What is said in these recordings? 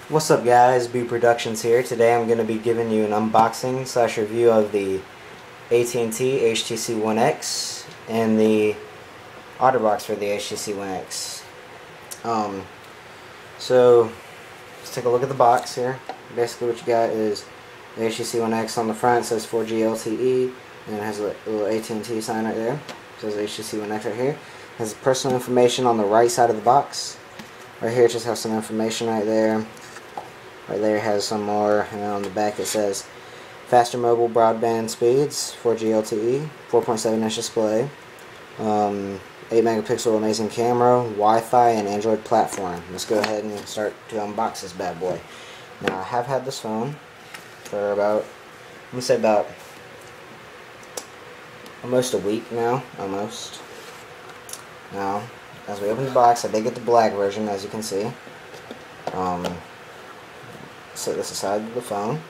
What's up guys, B Productions here. Today I'm going to be giving you an unboxing / review of the at&t Htc One X and the OtterBox for the Htc One X. So let's take a look at the box here. Basically what you got is the Htc One X on the front. It says 4G LTE and it has a little at&t sign right there. It says Htc One X right here. It has personal information on the right side of the box. Right here it just has some information right there. Right there has some more, and then on the back it says faster mobile broadband speeds, 4G LTE, 4.7-inch display, 8-megapixel amazing camera, Wi-Fi, and Android platform. Let's go ahead and start to unbox this bad boy. Now I have had this phone for about, about almost a week now, almost. Now, as we open the box, I did get the black version, as you can see. Set this aside of the phone.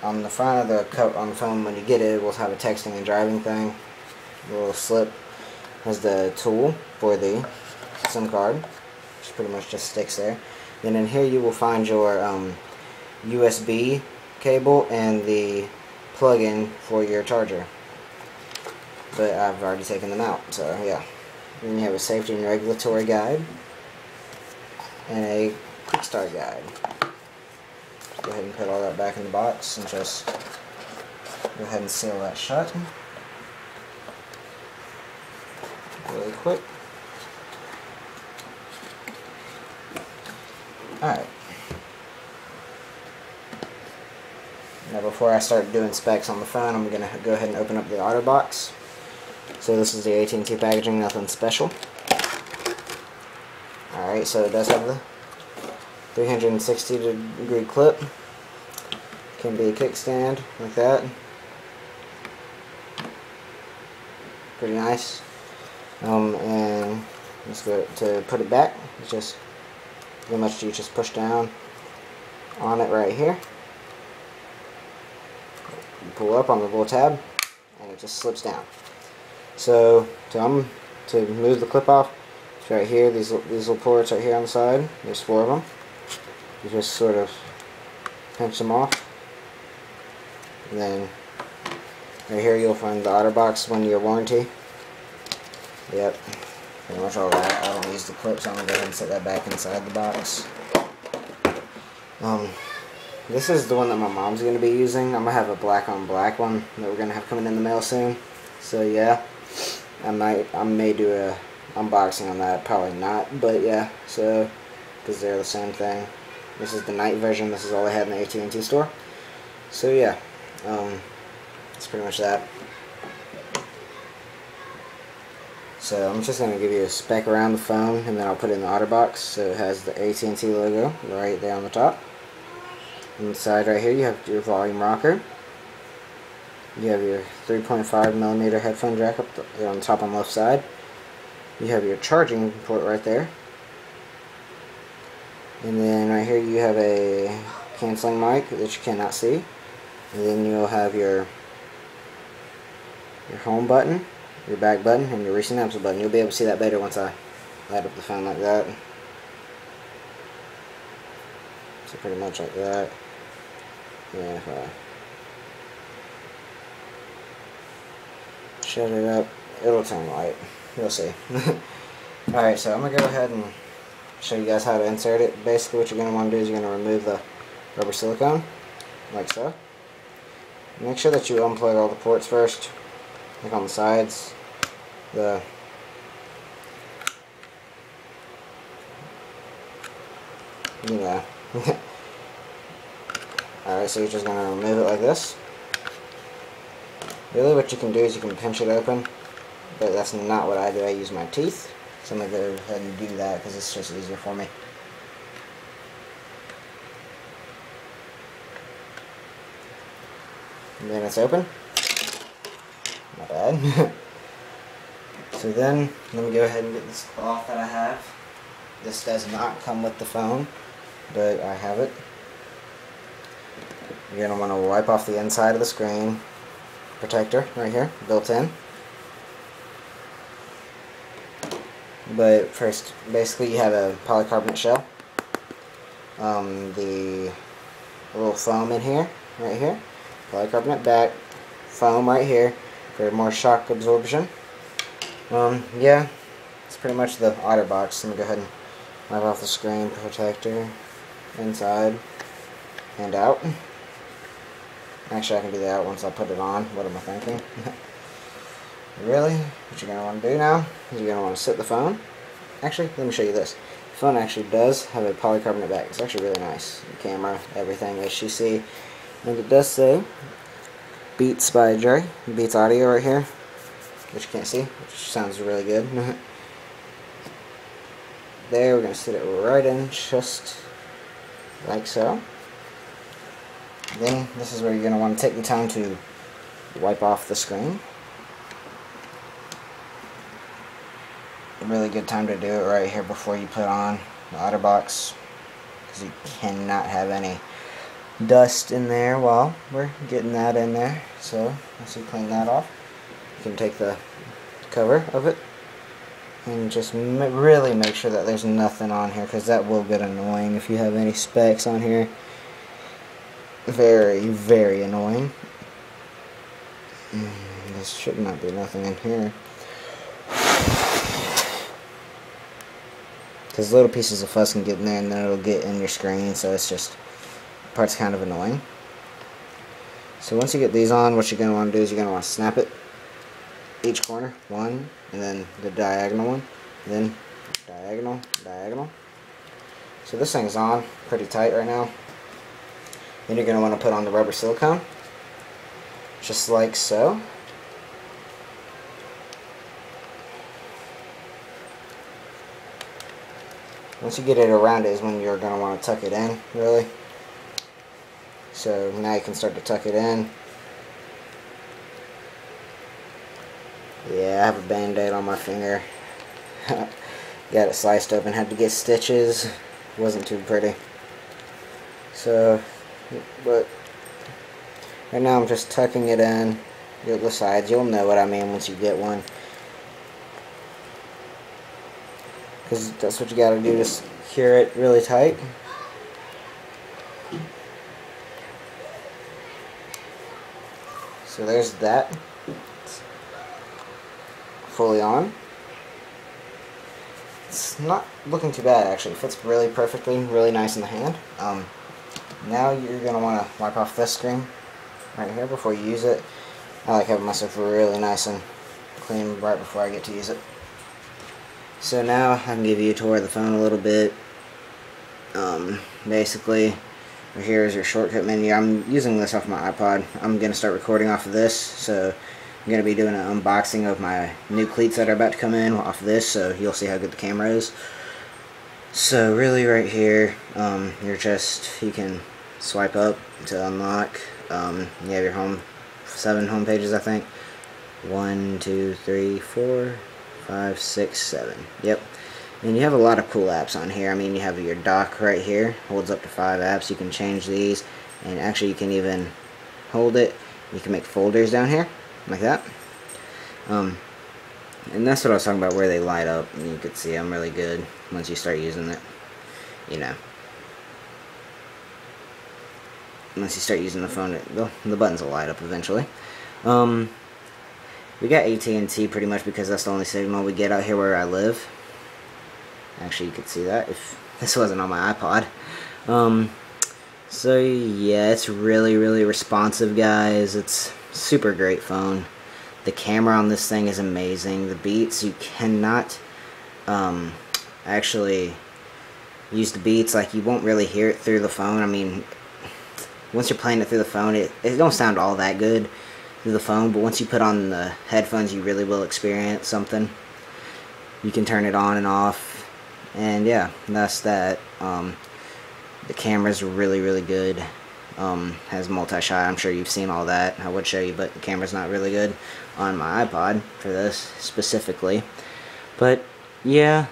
On the front of the cup on the phone, when you get it, it will have a texting and driving thing. A little slip has the tool for the SIM card, which pretty much just sticks there. Then in here you will find your USB cable and the plug-in for your charger. But I've already taken them out, so yeah. Then you have a safety and regulatory guide and a quick start guide. Go ahead and put all that back in the box and just go ahead and seal that shut really quick. Alright. Now before I start doing specs on the phone, I'm going to go ahead and open up the OtterBox. So this is the at&t packaging, nothing special. Alright, so it does have the 360-degree clip. Can be a kickstand like that. Pretty nice. And let's go to put it back. It's just pretty much you just push down on it right here. You pull up on the little tab, and it just slips down. So to move the clip off, it's right here. These little ports right here on the side. There's 4 of them. You just sort of pinch them off, and then right here you'll find the OtterBox 1-year warranty. Yep, pretty much all that. I don't use the clip, so I'm going to go ahead and set that back inside the box. This is the one that my mom's going to be using. I'm going to have a black on black one that we're going to have coming in the mail soon. So yeah, I may do a unboxing on that, probably not, but yeah, so because they're the same thing. This is the night version. This is all I had in the at&t store. So yeah, that's pretty much that. So I'm just going to give you a spec around the phone, and then I'll put it in the OtterBox. So it has the at&t logo right there on the top. On the side right here you have your volume rocker. You have your 3.5mm headphone jack up there on the top on the left side. You have your charging port right there. And then right here you have a canceling mic that you cannot see. And then you'll have your home button, your back button, and your recent apps button. You'll be able to see that better once I light up the phone like that. So pretty much like that. Yeah, if I shut it up, it'll turn light. You'll see. Alright, so I'm going to go ahead and show you guys how to insert it. Basically what you're going to want to do is you're going to remove the rubber silicone, like so. Make sure that you unplug all the ports first, like on the sides. Alright, so you're just going to remove it like this. Really what you can do is you can pinch it open, but that's not what I do. I use my teeth. So I'm going to go ahead and do that because it's just easier for me. And then it's open. Not bad. So then, let me go ahead and get this cloth that I have. This does not come with the phone, but I have it. You're going to want to wipe off the inside of the screen protector right here, built in. But first, basically you have a polycarbonate shell. the little foam in here, right here, polycarbonate back, foam right here for more shock absorption. Yeah, it's pretty much the OtterBox. Let me go ahead and wipe off the screen protector, inside and out. Actually, I can do that once I put it on. What am I thinking? Really? What you're going to want to do now is you're going to want to sit the phone. Actually, let me show you this. The phone actually does have a polycarbonate back. It's actually really nice. The camera, everything, HTC. And it does say Beats by Jerry. Beats audio right here, which you can't see, which sounds really good. There, we're going to sit it right in, just like so. Then, this is where you're going to want to take the time to wipe off the screen. A really good time to do it right here before you put on the OtterBox, because you cannot have any dust in there while we're getting that in there. So, once you clean that off, you can take the cover of it and just really make sure that there's nothing on here, because that will get annoying if you have any specks on here. Very, very annoying. There should not be nothing in here, because little pieces of fuss can get in there and then it'll get in your screen, so it's just, part's kind of annoying. So once you get these on, what you're going to want to do is you're going to want to snap it, each corner, one, and then the diagonal one, and then diagonal, diagonal. So this thing's on pretty tight right now. Then you're going to want to put on the rubber silicone, just like so. Once you get it around it is when you're going to want to tuck it in, really. So now you can start to tuck it in. Yeah, I have a band-aid on my finger. Got it sliced open, had to get stitches. Wasn't too pretty. So, but right now I'm just tucking it in the sides. You'll know what I mean once you get one, because that's what you gotta do, just secure it really tight. So there's that. It's fully on. It's not looking too bad actually. It fits really perfectly, really nice in the hand. Now you're going to want to wipe off this screen right here before you use it. I like having my stuff really nice and clean right before I get to use it. So now I can give you a tour of the phone a little bit. Basically, here is your shortcut menu. I'm using this off my iPod. I'm going to start recording off of this, so I'm going to be doing an unboxing of my new cleats that are about to come in off of this, so you'll see how good the camera is. So really right here, you can swipe up to unlock. You have your 7 home pages, I think. 1, 2, 3, 4, 5, 6, 7. Yep. And you have a lot of cool apps on here. I mean, you have your dock right here, holds up to 5 apps. You can change these, and actually you can even hold it. You can make folders down here, like that. And that's what I was talking about, where they light up, and you can see them really good once you start using it. You know, once you start using the phone, the buttons will light up eventually. We got at&t pretty much because that's the only signal we get out here where I live. Actually, you could see that if this wasn't on my iPod. So yeah, it's really, really responsive, guys. It's super great phone. The camera on this thing is amazing. The beats, you cannot actually use the beats, like you won't really hear it through the phone. I mean, once you're playing it through the phone, it don't sound all that good through the phone, but once you put on the headphones, you really will experience something. You can turn it on and off, and yeah, that's that. The camera's really, really good. Has multi-shot. I'm sure you've seen all that. I would show you, but the camera's not really good on my iPod for this specifically. But yeah,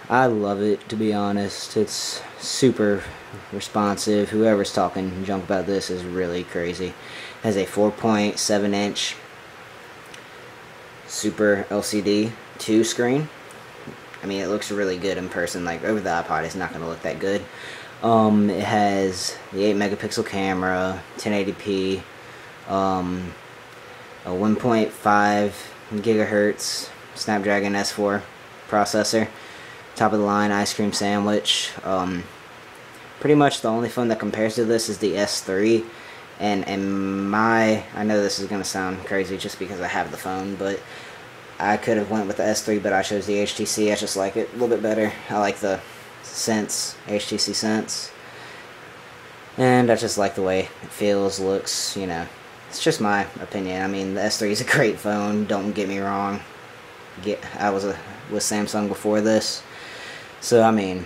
I love it, to be honest. It's super responsive. Whoever's talking junk about this is really crazy. It has a 4.7-inch Super LCD 2 screen. I mean, it looks really good in person. Like, over the iPod, it's not going to look that good. It has the 8 megapixel camera, 1080p, a 1.5 gigahertz Snapdragon S4 processor, top of the line ice cream sandwich. Pretty much the only phone that compares to this is the S3, and I know this is going to sound crazy just because I have the phone, but I could have went with the S3, but I chose the HTC. I just like it a little bit better. I like the Sense, HTC Sense, and I just like the way it feels, looks, you know. It's just my opinion. I mean, the S3 is a great phone, don't get me wrong. I was with Samsung before this, so I mean,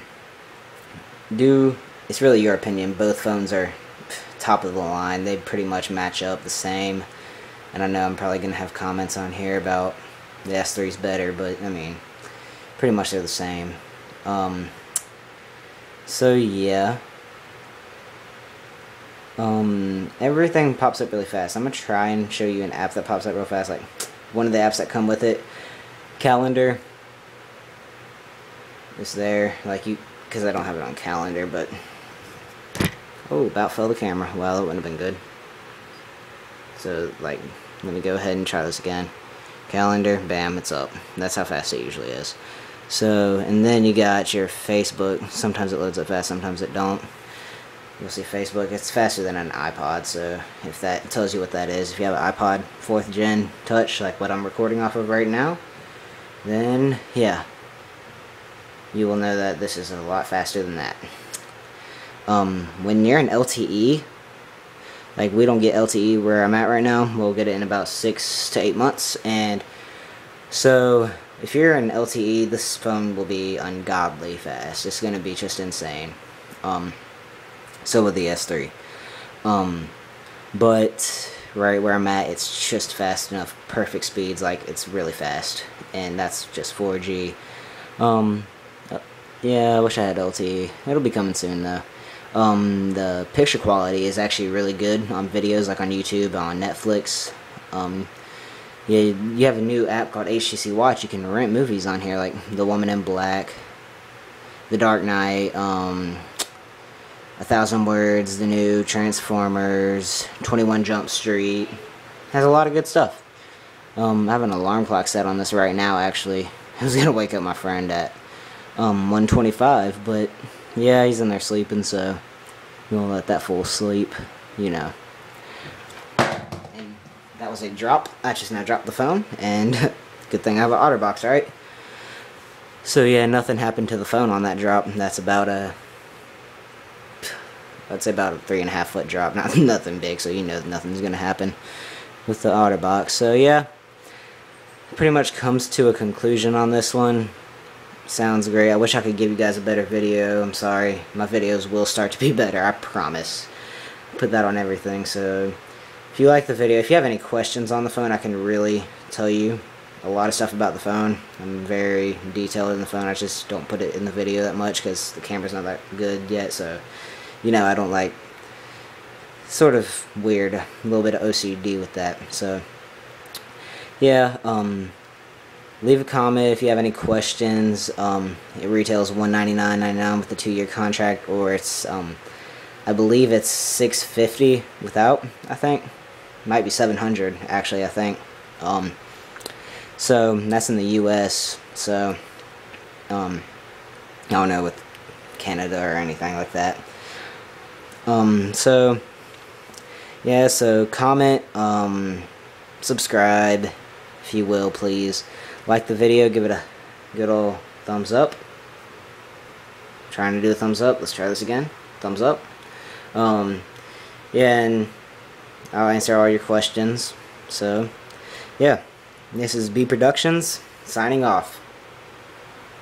it's really your opinion. Both phones are top of the line. They pretty much match up the same, and I know I'm probably gonna have comments on here about the S3's better, but I mean, pretty much they're the same. So yeah, everything pops up really fast. I'm gonna try and show you an app that pops up real fast, like one of the apps that come with it. Calendar is there, like because I don't have it on calendar, but oh, about fell the camera. Well, it wouldn't have been good. So like, let me go ahead and try this again. Calendar, bam, it's up. That's how fast it usually is. So, and then you got your Facebook. Sometimes it loads up fast, sometimes it don't. You'll see Facebook. It's faster than an iPod, so if that tells you what that is, if you have an iPod 4th gen touch, like what I'm recording off of right now, then yeah, you will know that this is a lot faster than that. When you're in LTE, like we don't get LTE where I'm at right now, we'll get it in about 6 to 8 months, and so if you're in LTE, this phone will be ungodly fast. It's gonna be just insane. So will the S3. But right where I'm at, it's just fast enough, perfect speeds, like it's really fast, and that's just 4G. Yeah, I wish I had LTE. It'll be coming soon though. The picture quality is actually really good on videos, like on YouTube, on Netflix. Yeah, you have a new app called HTC Watch. You can rent movies on here, like The Woman in Black, The Dark Knight, 1,000 Words, the new Transformers, 21 Jump Street. Has a lot of good stuff. I have an alarm clock set on this right now, actually. I was going to wake up my friend at 1:25, but yeah, he's in there sleeping, so you won't let that fool sleep, you know. And that was a drop. I just now dropped the phone, and good thing I have an OtterBox, right? So yeah, nothing happened to the phone on that drop. That's about I'd say about a 3.5 foot drop. Not nothing big, so you know nothing's gonna happen with the OtterBox. So yeah, pretty much comes to a conclusion on this one. Sounds great. I wish I could give you guys a better video. I'm sorry. My videos will start to be better, I promise. Put that on everything. So if you like the video, if you have any questions on the phone, I can really tell you a lot of stuff about the phone. I'm very detailed in the phone. I just don't put it in the video that much because the camera's not that good yet. So, you know, I don't like, sort of weird, a little bit of OCD with that. So yeah, leave a comment if you have any questions. It retails $199.99 with the 2-year contract, or it's I believe it's $650 without. I think might be $700 actually. I think. So that's in the U.S. So I don't know with Canada or anything like that. So yeah. So comment, subscribe, if you will, please. Like the video, give it a good old thumbs up. Trying to do a thumbs up. Let's try this again. Thumbs up. Yeah, and I'll answer all your questions. So, yeah. This is B Productions, signing off.